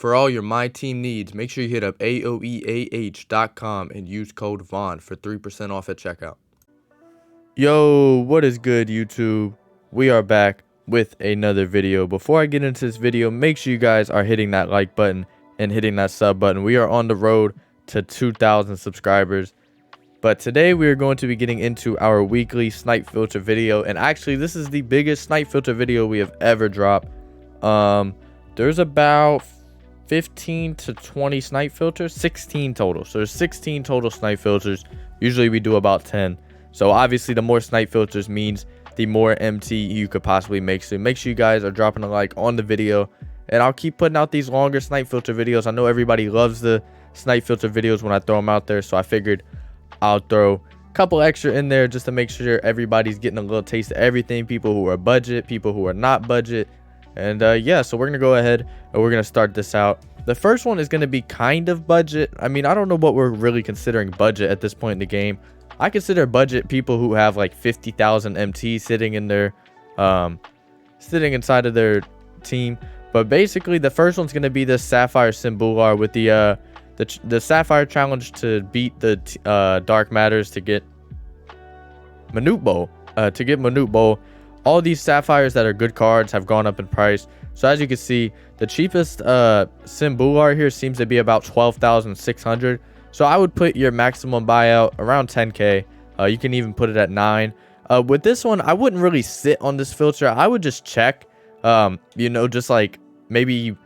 For all your My Team needs, make sure you hit up aoeah.com and use code VON for 3% off at checkout. Yo, what is good, YouTube? We are back with another video. Before I get into this video, make sure you guys are hitting that like button and hitting that sub button. We are on the road to 2,000 subscribers. But today we are going to be getting into our weekly snipe filter video. And actually, this is the biggest snipe filter video we have ever dropped. There's about 15 to 20 snipe filters, 16 total. So there's 16 total snipe filters. Usually we do about 10. So obviously the more snipe filters means the more MT you could possibly make. So make sure you guys are dropping a like on the video. And I'll keep putting out these longer snipe filter videos. I know everybody loves the snipe filter videos when I throw them out there. So I figured I'll throw a couple extra in there just to make sure everybody's getting a little taste of everything. People who are budget, people who are not budget. And yeah, so we're gonna go ahead and we're gonna start this out. The first one is gonna be kind of budget. I mean, I don't know what we're really considering budget at this point in the game. I consider budget people who have like 50,000 MT sitting in their sitting inside of their team. But basically the first one's gonna be the Sapphire Sinbular with the Sapphire challenge to beat the Dark Matters to get Minute Bowl. All these Sapphires that are good cards have gone up in price. So as you can see, the cheapest Sinbular here seems to be about 12,600. So I would put your maximum buyout around 10k. You can even put it at 9. With this one, I wouldn't really sit on this filter. I would just check, you know, just like maybe,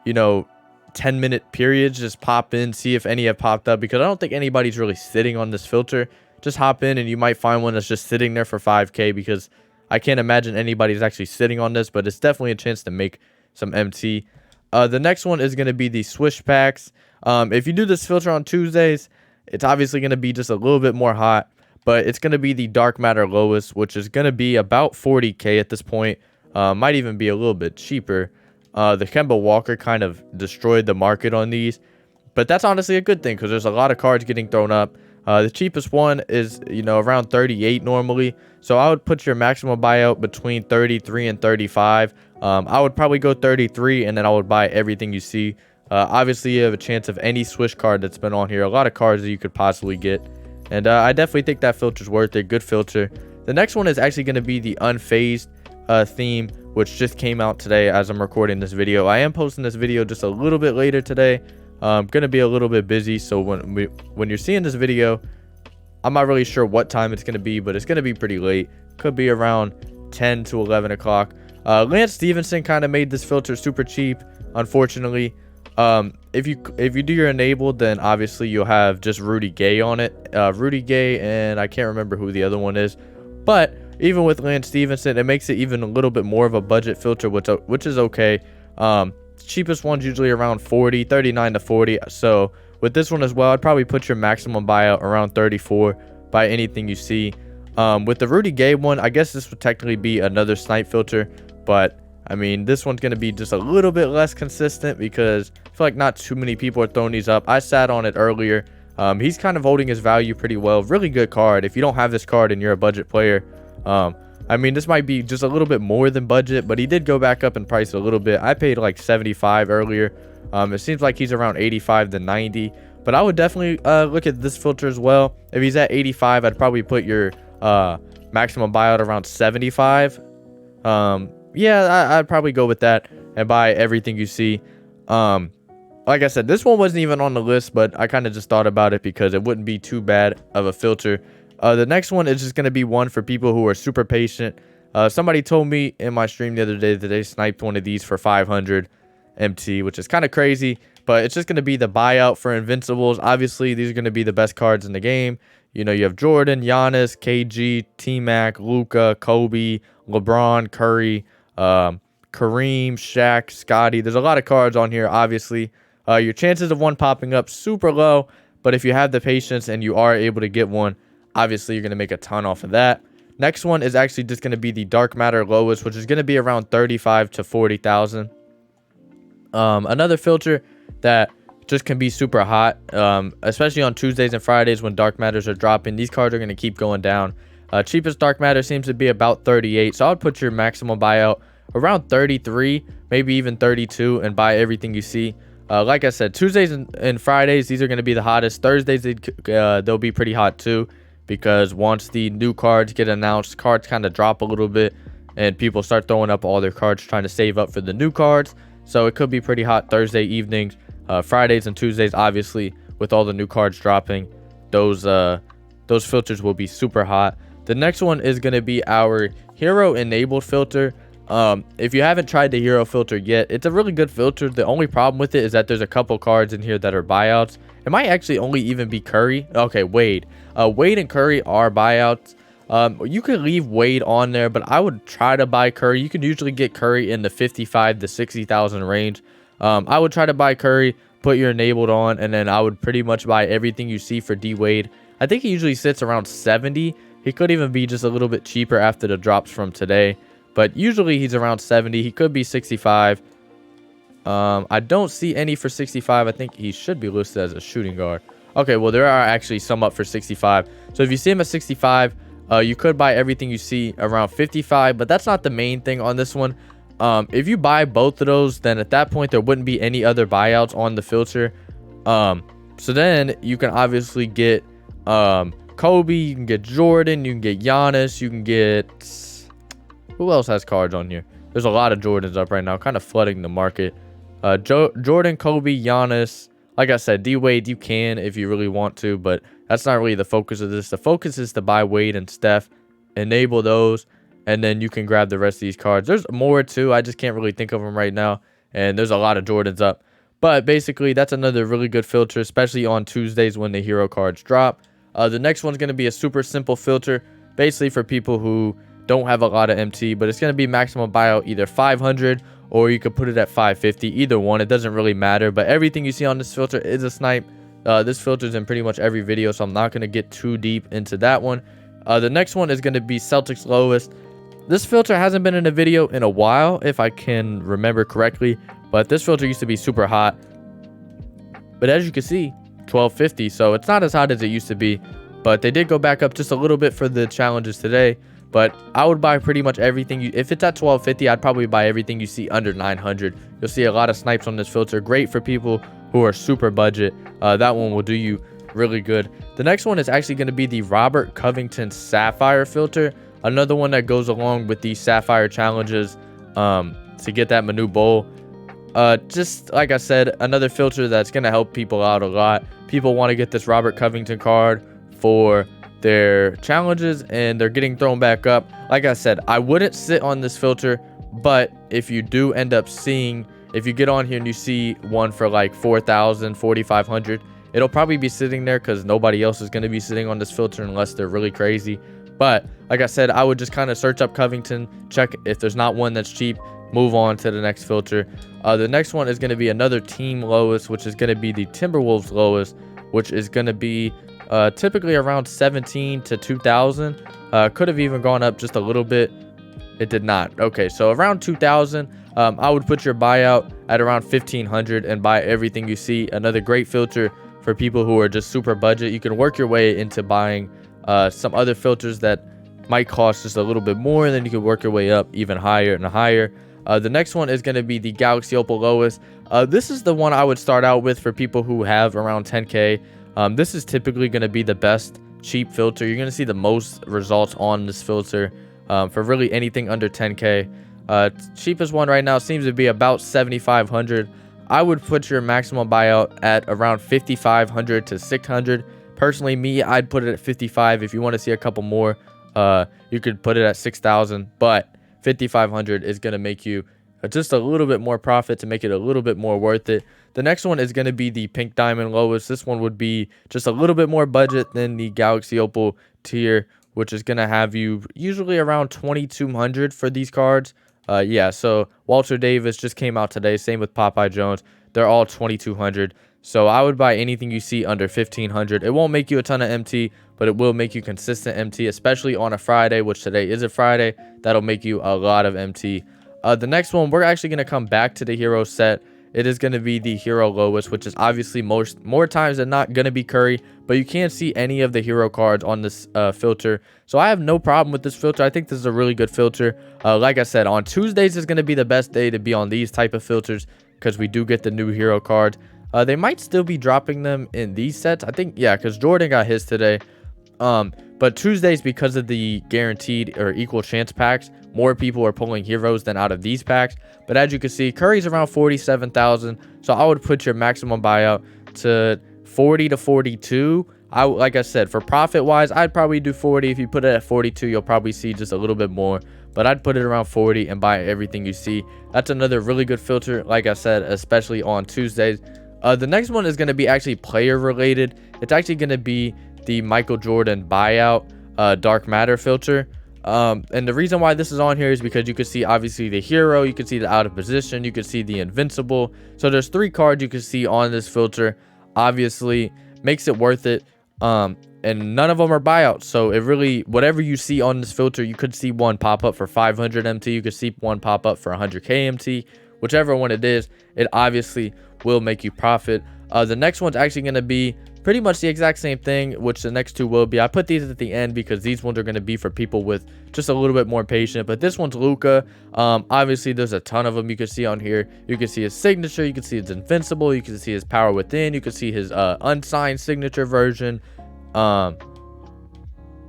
you know, 10-minute periods, just pop in, see if any have popped up, because I don't think anybody's really sitting on this filter. Just hop in and you might find one that's just sitting there for 5k, because I can't imagine anybody's actually sitting on this, but it's definitely a chance to make some MT. The next one is going to be the Swish packs. If you do this filter on Tuesdays, it's obviously going to be just a little bit more hot, but it's going to be the Dark Matter lowest, which is going to be about 40k at this point. Might even be a little bit cheaper. The Kemba Walker kind of destroyed the market on these, but that's honestly a good thing because there's a lot of cards getting thrown up. The cheapest one is, you know, around 38 normally. So I would put your maximum buyout between 33 and 35. I would probably go 33 and then I would buy everything you see. Obviously, you have a chance of any Swish card that's been on here. A lot of cards that you could possibly get. And I definitely think that filter's worth it. Good filter. The next one is actually going to be the Unfazed theme, which just came out today as I'm recording this video. I am posting this video just a little bit later today. I'm gonna be a little bit busy, so when you're seeing this video, I'm not really sure what time it's gonna be, but it's gonna be pretty late. Could be around 10 to 11 o'clock. Lance Stevenson kind of made this filter super cheap, unfortunately. If you do your enabled, then obviously you'll have just Rudy Gay on it. Rudy Gay, and I can't remember who the other one is, but even with Lance Stevenson, it makes it even a little bit more of a budget filter, which is okay. Cheapest one's usually around 39 to 40. So with this one as well, I'd probably put your maximum buyout around 34. Buy anything you see. With the Rudy Gay one, I guess this would technically be another snipe filter, but I mean, this one's going to be just a little bit less consistent because I feel like not too many people are throwing these up. I sat on it earlier. He's kind of holding his value pretty well. Really good card. If you don't have this card and you're a budget player, I mean, this might be just a little bit more than budget, but he did go back up in price a little bit. I paid like 75 earlier. It seems like he's around 85 to 90, but I would definitely look at this filter as well. If he's at 85, I'd probably put your maximum buyout around 75. Yeah, I'd probably go with that and buy everything you see. Like I said, this one wasn't even on the list, but I kind of just thought about it because it wouldn't be too bad of a filter. The next one is just going to be one for people who are super patient. Somebody told me in my stream the other day that they sniped one of these for 500 MT, which is kind of crazy, but it's just going to be the buyout for Invincibles. Obviously, these are going to be the best cards in the game. You know, you have Jordan, Giannis, KG, T-Mac, Luka, Kobe, LeBron, Curry, Kareem, Shaq, Scotty. There's a lot of cards on here, obviously. Your chances of one popping up super low, but if you have the patience and you are able to get one, obviously you're going to make a ton off of that. Next one is actually just going to be the Dark Matter lowest, which is going to be around 35 to 40,000. Another filter that just can be super hot, especially on Tuesdays and Fridays when Dark Matters are dropping. These cards are going to keep going down. Cheapest Dark Matter seems to be about 38, so I would put your maximum buyout around 33, maybe even 32, and buy everything you see. Like I said, Tuesdays and Fridays, these are going to be the hottest. Thursdays, they'll be pretty hot too, because once the new cards get announced, cards kind of drop a little bit and people start throwing up all their cards trying to save up for the new cards. So it could be pretty hot Thursday evenings. Fridays and Tuesdays, obviously, with all the new cards dropping, those filters will be super hot. The next one is going to be our hero enabled filter. If you haven't tried the hero filter yet, it's a really good filter. The only problem with it is that there's a couple cards in here that are buyouts. It might actually only even be Curry. Okay, Wade. Wade and Curry are buyouts. You could leave Wade on there, but I would try to buy Curry. You can usually get Curry in the 55 to 60,000 range. I would try to buy Curry, put your enabled on, and then I would pretty much buy everything you see for D Wade. I think he usually sits around 70. He could even be just a little bit cheaper after the drops from today, but usually he's around 70. He could be 65. I don't see any for 65. I think he should be listed as a shooting guard. Okay, well, there are actually some up for 65. So if you see him at 65, you could buy everything you see around 55, but that's not the main thing on this one. If you buy both of those, then at that point there wouldn't be any other buyouts on the filter. So then you can obviously get Kobe, you can get Jordan, you can get Giannis, you can get, who else has cards on here? There's a lot of Jordans up right now, kind of flooding the market. Jordan, Kobe, Giannis. Like I said, D Wade, you can if you really want to, but that's not really the focus of this. The focus is to buy Wade and Steph, enable those, and then you can grab the rest of these cards. There's more too. I just can't really think of them right now, and there's a lot of Jordans up. But basically, that's another really good filter, especially on Tuesdays when the hero cards drop. The next one's going to be a super simple filter, basically for people who don't have a lot of MT, but it's going to be maximum buyout either 500 or you could put it at 550. Either one, it doesn't really matter, but everything you see on this filter is a snipe. This filter's in pretty much every video, so I'm not going to get too deep into that one. The next one is going to be Celtics lowest. This filter hasn't been in a video in a while, if I can remember correctly, but this filter used to be super hot. But as you can see, 1250, so it's not as hot as it used to be, but they did go back up just a little bit for the challenges today. But I would buy pretty much everything. If it's at 1250, I'd probably buy everything you see under 900. You'll see a lot of snipes on this filter. Great for people who are super budget. That one will do you really good. The next one is actually going to be the Robert Covington Sapphire filter. Another one that goes along with these Sapphire challenges to get that Manu Bowl. Just like I said, another filter that's going to help people out a lot. People want to get this Robert Covington card for their challenges, and they're getting thrown back up. Like I said, I wouldn't sit on this filter, but if you do end up seeing, if you get on here and you see one for like 4,000, 4,500, it'll probably be sitting there because nobody else is going to be sitting on this filter unless they're really crazy. But like I said, I would just kind of search up Covington, check if there's not one that's cheap, move on to the next filter. The next one is going to be another team lowest, which is going to be the Timberwolves lowest, which is going to be typically around 17 to 2,000. Could have even gone up just a little bit. It did not. Okay, so around 2,000. I would put your buyout at around 1,500 and buy everything you see. Another great filter for people who are just super budget. You can work your way into buying some other filters that might cost just a little bit more, and then you can work your way up even higher and higher. The next one is going to be the Galaxy Opal lowest. This is the one I would start out with for people who have around 10k. This is typically going to be the best cheap filter. You're going to see the most results on this filter for really anything under 10k. Cheapest one right now seems to be about 7,500. I would put your maximum buyout at around 5,500 to 600. Personally, me, I'd put it at 55. If you want to see a couple more, you could put it at 6,000, but 5,500 is going to make you just a little bit more profit to make it a little bit more worth it. The next one is going to be the Pink Diamond lowest. This one would be just a little bit more budget than the Galaxy Opal tier, which is going to have you usually around 2,200 for these cards. Yeah, so Walter Davis just came out today. Same with Popeye Jones. They're all 2,200. So I would buy anything you see under 1,500. It won't make you a ton of MT, but it will make you consistent MT, especially on a Friday, which today is a Friday. That'll make you a lot of MT. The next one, we're actually going to come back to the hero set. It is going to be the hero lowest, which is obviously more times than not going to be Curry, but you can't see any of the hero cards on this filter. So I have no problem with this filter. I think this is a really good filter. Like I said, on Tuesdays is going to be the best day to be on these type of filters, because we do get the new hero cards. They might still be dropping them in these sets, I think. Yeah, because Jordan got his today. But Tuesdays, because of the guaranteed or equal chance packs, more people are pulling heroes than out of these packs. But as you can see, Curry's around 47,000, so I would put your maximum buyout to 40 to 42. Like I said, for profit wise, I'd probably do 40. If you put it at 42, you'll probably see just a little bit more, but I'd put it around 40 and buy everything you see. That's another really good filter, like I said, especially on Tuesdays. The next one is going to be actually player related. It's actually going to be the Michael Jordan buyout dark matter filter. And the reason why this is on here is because you can see obviously the hero, you can see the out of position, you can see the invincible. So there's 3 cards you can see on this filter. Obviously makes it worth it. And none of them are buyouts, so it really, whatever you see on this filter, you could see one pop up for 500 MT, you could see one pop up for 100k MT. Whichever one it is, it obviously will make you profit. The next one's actually going to be pretty much the exact same thing, which the next 2 will be. I put these at the end because these ones are going to be for people with just a little bit more patient. But this one's Luka. Obviously there's a ton of them you can see on here. You can see his signature, you can see his invincible, you can see his power within, you can see his unsigned signature version.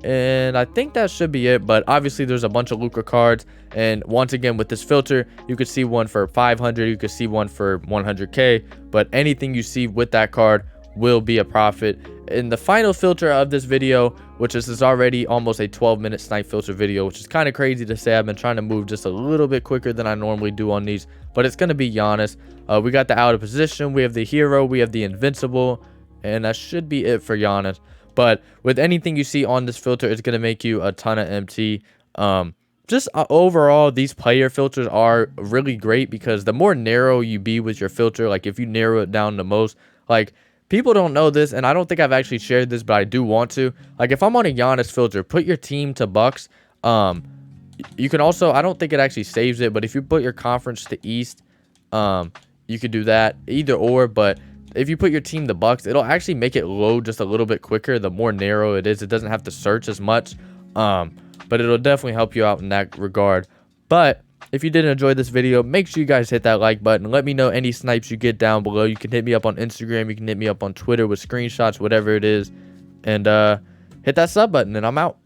And I think that should be it. But obviously there's a bunch of Luka cards, and once again with this filter, you could see one for 500, you could see one for 100k, but anything you see with that card will be a profit. In the final filter of this video, which is already almost a 12-minute snipe filter video, which is kind of crazy to say. I've been trying to move just a little bit quicker than I normally do on these, but it's going to be Giannis. We got the out of position, we have the hero, we have the invincible, and that should be it for Giannis. But with anything you see on this filter, it's going to make you a ton of MT. Overall, these player filters are really great because the more narrow you be with your filter, like if you narrow it down the most, like people don't know this, and I don't think I've actually shared this, but I do want to. Like if I'm on a Giannis filter, put your team to Bucks. You can also, I don't think it actually saves it, but if you put your conference to East, you could do that, either or. But if you put your team to Bucks, it'll actually make it load just a little bit quicker. The more narrow it is, it doesn't have to search as much. But it'll definitely help you out in that regard. But if you did enjoy this video, make sure you guys hit that like button. Let me know any snipes you get down below. You can hit me up on Instagram. You can hit me up on Twitter with screenshots, whatever it is. And hit that sub button, and I'm out.